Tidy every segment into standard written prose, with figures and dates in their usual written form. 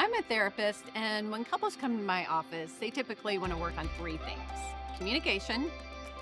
I'm a therapist, and when couples come to my office, they typically want to work on three things: communication,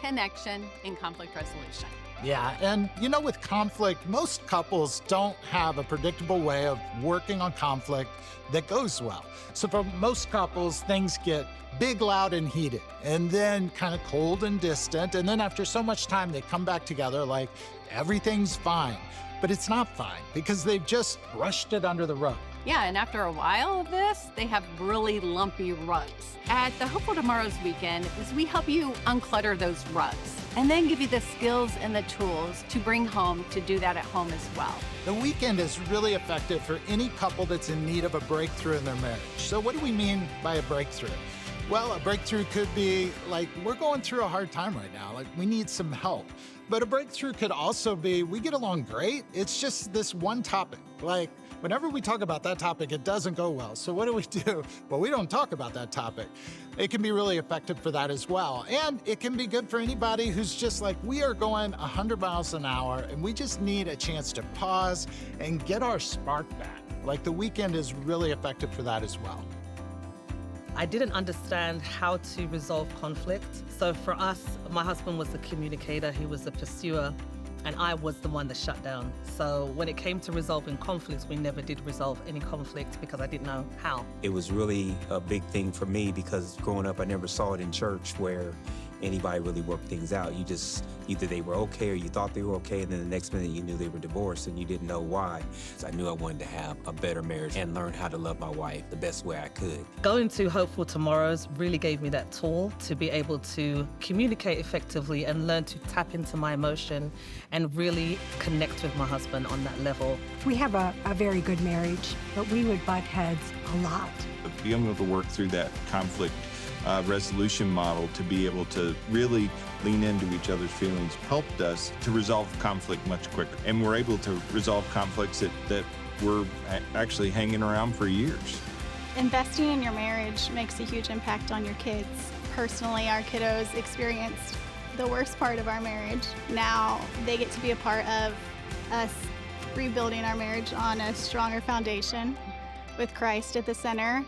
connection, and conflict resolution. Yeah, and with conflict, most couples don't have a predictable way of working on conflict that goes well. So for most couples, things get big, loud, and heated, and then kind of cold and distant. And then after so much time, they come back together like everything's fine. But it's not fine because they've just brushed it under the rug. Yeah, and after a while of this, they have really lumpy rugs. At the Hopeful Tomorrows weekend is we help you unclutter those rugs and then give you the skills and the tools to bring home to do that at home as well. The weekend is really effective for any couple that's in need of a breakthrough in their marriage. So what do we mean by a breakthrough? Well, a breakthrough could be like, we're going through a hard time right now, like we need some help. But a breakthrough could also be, we get along great, it's just this one topic. Like, whenever we talk about that topic, it doesn't go well. So what do? Well, we don't talk about that topic. It can be really effective for that as well. And it can be good for anybody who's just like, we are going 100 miles an hour and we just need a chance to pause and get our spark back. Like, the weekend is really effective for that as well. I didn't understand how to resolve conflict. So for us, my husband was the communicator, he was the pursuer, and I was the one that shut down. So when it came to resolving conflicts, we never did resolve any conflict because I didn't know how. It was really a big thing for me because growing up, I never saw it in church where anybody really worked things out. You just, either they were okay or you thought they were okay, and then the next minute you knew they were divorced and you didn't know why. So I knew I wanted to have a better marriage and learn how to love my wife the best way I could. Going to Hopeful Tomorrows really gave me that tool to be able to communicate effectively and learn to tap into my emotion and really connect with my husband on that level. We have a very good marriage, but we would butt heads a lot. Being able to work through that conflict resolution model to be able to really lean into each other's feelings helped us to resolve conflict much quicker. And we're able to resolve conflicts that were actually hanging around for years. Investing in your marriage makes a huge impact on your kids. Personally, our kiddos experienced the worst part of our marriage. Now they get to be a part of us rebuilding our marriage on a stronger foundation with Christ at the center.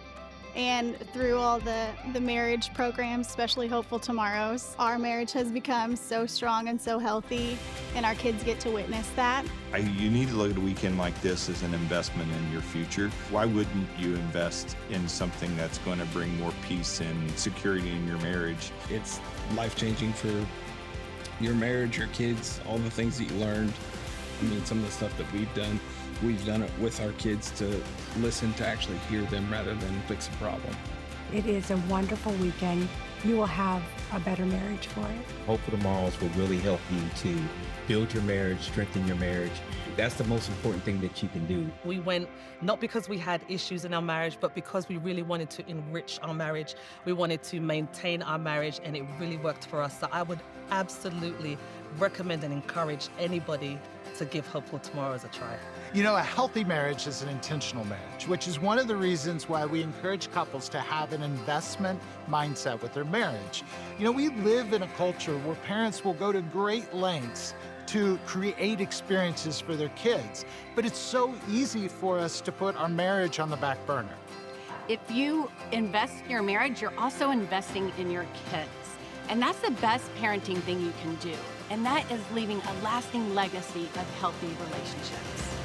And through all the marriage programs, especially Hopeful Tomorrows, our marriage has become so strong and so healthy, and our kids get to witness that. You need to look at a weekend like this as an investment in your future. Why wouldn't you invest in something that's going to bring more peace and security in your marriage? It's life-changing for your marriage, your kids, all the things that you learned. I mean, some of the stuff that we've done it with our kids to listen, to actually hear them rather than fix a problem. It is a wonderful weekend. You will have a better marriage for it. Hopeful Tomorrows will really help you to build your marriage, strengthen your marriage. That's the most important thing that you can do. We went not because we had issues in our marriage, but because we really wanted to enrich our marriage. We wanted to maintain our marriage, and it really worked for us. So I would absolutely recommend and encourage anybody to give Hopeful Tomorrows a try. A healthy marriage is an intentional marriage, which is one of the reasons why we encourage couples to have an investment mindset with their marriage. We live in a culture where parents will go to great lengths to create experiences for their kids, but it's so easy for us to put our marriage on the back burner. If you invest in your marriage, you're also investing in your kids. And that's the best parenting thing you can do. And that is leaving a lasting legacy of healthy relationships.